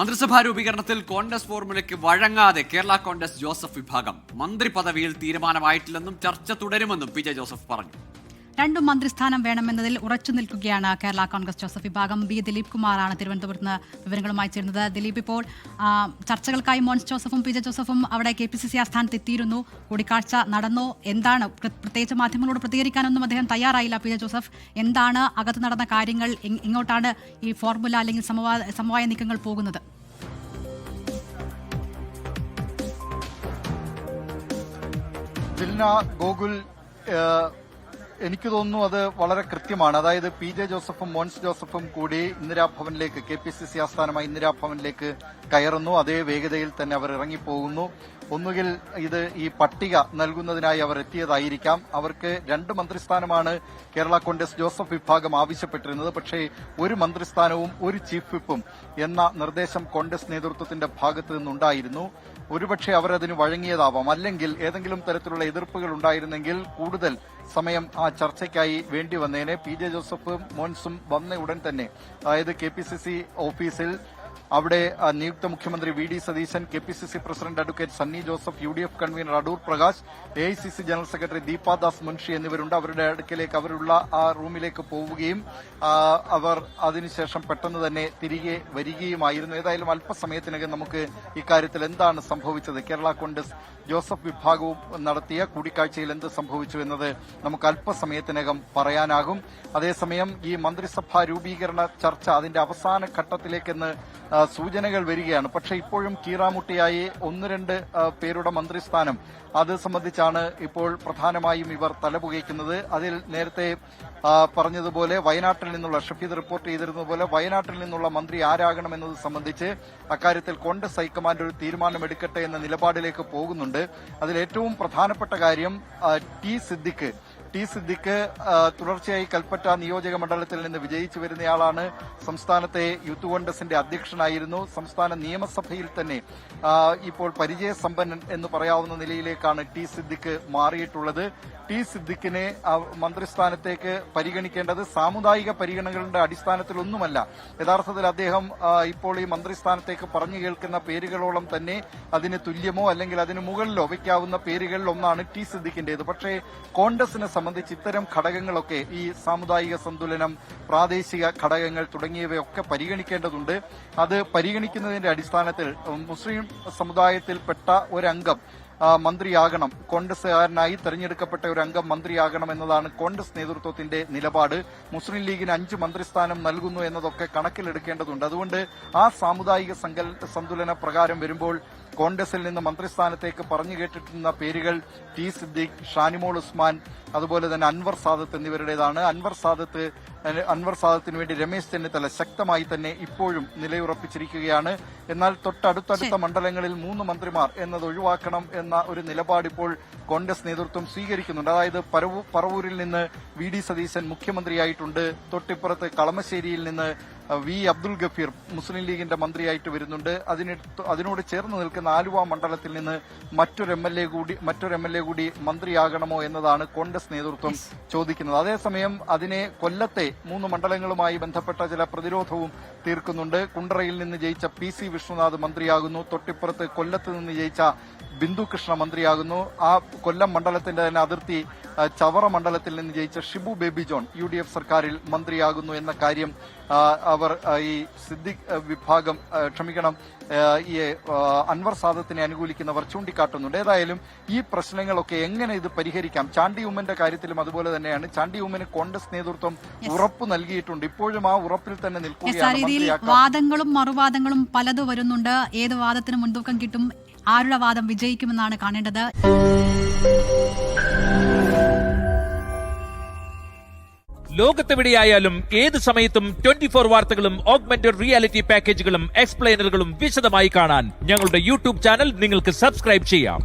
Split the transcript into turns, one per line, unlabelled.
മന്ത്രിസഭാ രൂപീകരണത്തിൽ കോൺഗ്രസ് ഫോർമുലയ്ക്ക് വഴങ്ങാതെ കേരള കോൺഗ്രസ് ജോസഫ് വിഭാഗം മന്ത്രി പദവിയിൽ തീരുമാനമായിട്ടില്ലെന്നും ചർച്ച തുടരുമെന്നും പി ജെ ജോസഫ് പറഞ്ഞു.
രണ്ടും മന്ത്രിസ്ഥാനം വേണമെന്നതിൽ ഉറച്ചു നിൽക്കുകയാണ് കേരള കോൺഗ്രസ് ജോസഫ് വിഭാഗം. ബി ദിലീപ് കുമാറാണ് തിരുവനന്തപുരത്ത് നിന്ന് വിവരങ്ങളുമായി ചേരുന്നത്. ദിലീപ്, ഇപ്പോൾ ചർച്ചകൾക്കായി മോൻസ് ജോസഫും പി ജെ ജോസഫും അവിടെ KPCC ആസ്ഥാനത്ത് എത്തിയിരുന്നു. കൂടിക്കാഴ്ച നടന്നു. എന്താണ്, പ്രത്യേകിച്ച് മാധ്യമങ്ങളോട് പ്രതികരിക്കാനൊന്നും അദ്ദേഹം തയ്യാറായില്ല പി ജെ ജോസഫ്. എന്താണ് അകത്ത് നടന്ന കാര്യങ്ങൾ? ഇങ്ങോട്ടാണ് ഈ ഫോർമുല അല്ലെങ്കിൽ സമവായ നീക്കങ്ങൾ പോകുന്നത്?
ഗോകുൽ, എനിക്ക് തോന്നുന്നു അത് വളരെ കൃത്യമാണ്. അതായത് പി ജെ ജോസഫും മോൻസ് ജോസഫും കൂടി ഇന്ദിരാഭവനിലേക്ക്, KPCC ആസ്ഥാനമായി ഇന്ദിരാഭവനിലേക്ക് കയറുന്നു. അതേ വേഗതയിൽ തന്നെ അവർ ഇറങ്ങിപ്പോകുന്നു. ഒന്നുകിൽ ഈ പട്ടിക നൽകുന്നതിനായി അവർ എത്തിയതായിരിക്കാം. അവർക്ക് 2 മന്ത്രിസ്ഥാനമാണ് കേരള കോൺഗ്രസ് ജോസഫ് വിഭാഗം ആവശ്യപ്പെട്ടിരുന്നത്. പക്ഷേ ഒരു മന്ത്രിസ്ഥാനവും ഒരു ചീഫ് വിപ്പും എന്ന നിർദ്ദേശം കോൺഗ്രസ് നേതൃത്വത്തിന്റെ ഭാഗത്തു നിന്നുണ്ടായിരുന്നു. ഒരുപക്ഷെ അവർ അതിന് വഴങ്ങിയതാവാം. അല്ലെങ്കിൽ ഏതെങ്കിലും തരത്തിലുള്ള എതിർപ്പുകൾ ഉണ്ടായിരുന്നെങ്കിൽ കൂടുതൽ സമയം ആ ചർച്ചയ്ക്കായി വേണ്ടി വന്നേനെ. പി ജെ ജോസഫും മോൻസും വന്ന ഉടൻ തന്നെ, അതായത് KPCC ഓഫീസിൽ അവിടെ നിയുക്ത മുഖ്യമന്ത്രി VD Satheesan, KPCC president advocate Sunny Joseph, UDF convener Adoor Prakash, AICC general secretary Deepa Das Munshi എന്നിവരുണ്ട്. അവരുടെ അടുക്കലേക്ക്, അവരുള്ള ആ റൂമിലേക്ക് പോവുകയും അവർ അതിനുശേഷം പെട്ടെന്ന് തന്നെ തിരികെ വരികയുമായിരുന്നു. ഏതായാലും അല്പസമയത്തിനകം നമുക്ക് ഇക്കാര്യത്തിൽ എന്താണ് സംഭവിച്ചത്, കേരള കോൺഗ്രസ് ജോസഫ് വിഭാഗവും നടത്തിയ കൂടിക്കാഴ്ചയിൽ എന്ത് സംഭവിച്ചു എന്നത് നമുക്ക് അല്പസമയത്തിനകം പറയാനാകും. അതേസമയം ഈ മന്ത്രിസഭാ രൂപീകരണ ചർച്ച അതിന്റെ അവസാന ഘട്ടത്തിലേക്കെന്ന് സൂചനകൾ വരികയാണ്. പക്ഷേ ഇപ്പോഴും കീറാമുട്ടിയായി 1-2 പേരുടെ മന്ത്രിസ്ഥാനം, അത് സംബന്ധിച്ചാണ് ഇപ്പോൾ പ്രധാനമായും ഇവർ തലപുകയ്ക്കുന്നത്. അതിൽ നേരത്തെ പറഞ്ഞതുപോലെ വയനാട്ടിൽ നിന്നുള്ള, ഷഫീദ് റിപ്പോർട്ട് ചെയ്തിരുന്നതുപോലെ വയനാട്ടിൽ നിന്നുള്ള മന്ത്രി ആരാകണമെന്നത് സംബന്ധിച്ച് അക്കാര്യത്തിൽ കോൺഗ്രസ് ഹൈക്കമാൻഡ് ഒരു തീരുമാനമെടുക്കട്ടെ എന്ന നിലപാടിലേക്ക് പോകുന്നുണ്ട്. അതിൽ ഏറ്റവും പ്രധാനപ്പെട്ട കാര്യം ടി സിദ്ദിഖ് തുടർച്ചയായി കൽപ്പറ്റ നിയോജക മണ്ഡലത്തിൽ നിന്ന് വിജയിച്ചു വരുന്നയാളാണ്. സംസ്ഥാനത്തെ യൂത്ത് കോൺഗ്രസിന്റെ അധ്യക്ഷനായിരുന്നു. സംസ്ഥാന നിയമസഭയിൽ തന്നെ ഇപ്പോൾ പരിചയസമ്പന്നൻ എന്ന് പറയാവുന്ന നിലയിലേക്കാണ് ടി സിദ്ദിഖ് മാറിയിട്ടുള്ളത്. ടി സിദ്ദിഖിനെ മന്ത്രിസ്ഥാനത്തേക്ക് പരിഗണിക്കേണ്ടത് സാമുദായിക പരിഗണനകളുടെ അടിസ്ഥാനത്തിലൊന്നുമല്ല. യഥാർത്ഥത്തിൽ അദ്ദേഹം ഇപ്പോൾ ഈ മന്ത്രിസ്ഥാനത്തേക്ക് പറഞ്ഞു കേൾക്കുന്ന പേരുകളോളം തന്നെ അതിന് തുല്യമോ അല്ലെങ്കിൽ അതിന് മുകളിലോ വയ്ക്കാവുന്ന പേരുകളിൽ ഒന്നാണ് ടി സിദ്ദിഖിന്റേത്. പക്ഷേ കോൺഗ്രസിനെ സംബന്ധിച്ച് ഇത്തരം ഘടകങ്ങളൊക്കെ, ഈ സാമുദായിക സന്തുലനം, പ്രാദേശിക ഘടകങ്ങൾ തുടങ്ങിയവയൊക്കെ പരിഗണിക്കേണ്ടതുണ്ട്. അത് പരിഗണിക്കുന്നതിന്റെ അടിസ്ഥാനത്തിൽ മുസ്ലിം സമുദായത്തിൽപ്പെട്ട ഒരംഗം മന്ത്രിയാകണം, കോൺഗ്രസുകാരനായി തെരഞ്ഞെടുക്കപ്പെട്ട ഒരു അംഗം മന്ത്രിയാകണം എന്നതാണ് കോൺഗ്രസ് നേതൃത്വത്തിന്റെ നിലപാട്. മുസ്ലിം ലീഗിന് 5 മന്ത്രിസ്ഥാനം നൽകുന്നു എന്നതൊക്കെ കണക്കിലെടുക്കേണ്ടതുണ്ട്. അതുകൊണ്ട് ആ സാമുദായിക സന്തുലന പ്രകാരം വരുമ്പോൾ കോൺഗ്രസിൽ നിന്ന് മന്ത്രിസ്ഥാനത്തേക്ക് പറഞ്ഞു കേട്ടിട്ടുന്ന പേരുകൾ ടി സിദ്ദീഖ്, ഷാനിമോൾ ഉസ്മാൻ, അതുപോലെ തന്നെ അൻവർ സാദത്ത് എന്നിവരുടേതാണ്. അൻവർ സാദത്തിന് വേണ്ടി രമേശ് ചെന്നിത്തല ശക്തമായി തന്നെ ഇപ്പോഴും നിലയുറപ്പിച്ചിരിക്കുകയാണ്. എന്നാൽ തൊട്ടടുത്തടുത്ത മണ്ഡലങ്ങളിൽ 3 മന്ത്രിമാർ എന്നത് ഒഴിവാക്കണം എന്ന ഒരു നിലപാട് ഇപ്പോൾ കോൺഗ്രസ് നേതൃത്വം സ്വീകരിക്കുന്നുണ്ട്. അതായത് പറവൂരിൽ നിന്ന് VD സതീശൻ മുഖ്യമന്ത്രിയായിട്ടുണ്ട്. തൊട്ടിപ്പുറത്ത് കളമശ്ശേരിയിൽ നിന്ന് V അബ്ദുൽ ഗഫീർ മുസ്ലിം ലീഗിന്റെ മന്ത്രിയായിട്ട് വരുന്നുണ്ട്. അതിനോട് ചേർന്ന് നിൽക്കുന്ന ആലുവ മണ്ഡലത്തിൽ നിന്ന് മറ്റൊരു MLA കൂടി മന്ത്രിയാകണമോ എന്നതാണ് കോൺഗ്രസ് നേതൃത്വം ചോദിക്കുന്നത്. അതേസമയം അതിനെ കൊല്ലത്തെ 3 മണ്ഡലങ്ങളുമായി ബന്ധപ്പെട്ട ചില പ്രതിരോധവും തീർക്കുന്നുണ്ട്. കുണ്ടറയിൽ നിന്ന് ജയിച്ച PC വിഷ്ണുനാഥ് മന്ത്രിയാകുന്നു. തൊട്ടിപ്പുറത്ത് കൊല്ലത്ത് നിന്ന് ജയിച്ച ബിന്ദു കൃഷ്ണ മന്ത്രിയാകുന്നു. ആ കൊല്ലം മണ്ഡലത്തിന്റെ തന്നെ അതിർത്തി ചവറ മണ്ഡലത്തിൽ നിന്ന് ജയിച്ച ഷിബു ബേബി ജോൺ UDF സർക്കാരിൽ മന്ത്രിയാകുന്നു എന്ന കാര്യം അവർ ഈ സിദ്ദിഖ് വിഭാഗം ഈ അൻവർ സാദത്തിനെ അനുകൂലിക്കുന്നവർ ചൂണ്ടിക്കാട്ടുന്നുണ്ട്. ഏതായാലും ഈ പ്രശ്നങ്ങളൊക്കെ എങ്ങനെ ഇത് പരിഹരിക്കാം, ചാണ്ടി ഉമ്മന്റെ കാര്യത്തിലും അതുപോലെ തന്നെയാണ്. ചാണ്ടി ഉമ്മന് കോൺഗ്രസ് നേതൃത്വം ഉറപ്പ് നൽകിയിട്ടുണ്ട്. ഇപ്പോഴും ആ ഉറപ്പിൽ തന്നെ നിൽക്കുകയാണ്.
വാദങ്ങളും മറുവാദങ്ങളും പലതും വരുന്നുണ്ട്. ഏത് വാദത്തിന് മുൻതൂക്കം കിട്ടും, ആരുടെ വാദം വിജയിക്കുമെന്നാണ് കാണേണ്ടത്.
ലോകത്തെവിടെയായാലും ഏത് സമയത്തും 24 വാർത്തകളും ഓഗ്മെന്റഡ് റിയാലിറ്റി പാക്കേജുകളും എക്സ്പ്ലെയിനറുകളും വിശദമായി കാണാൻ ഞങ്ങളുടെ YouTube ചാനൽ നിങ്ങൾക്ക് സബ്സ്ക്രൈബ് ചെയ്യാം.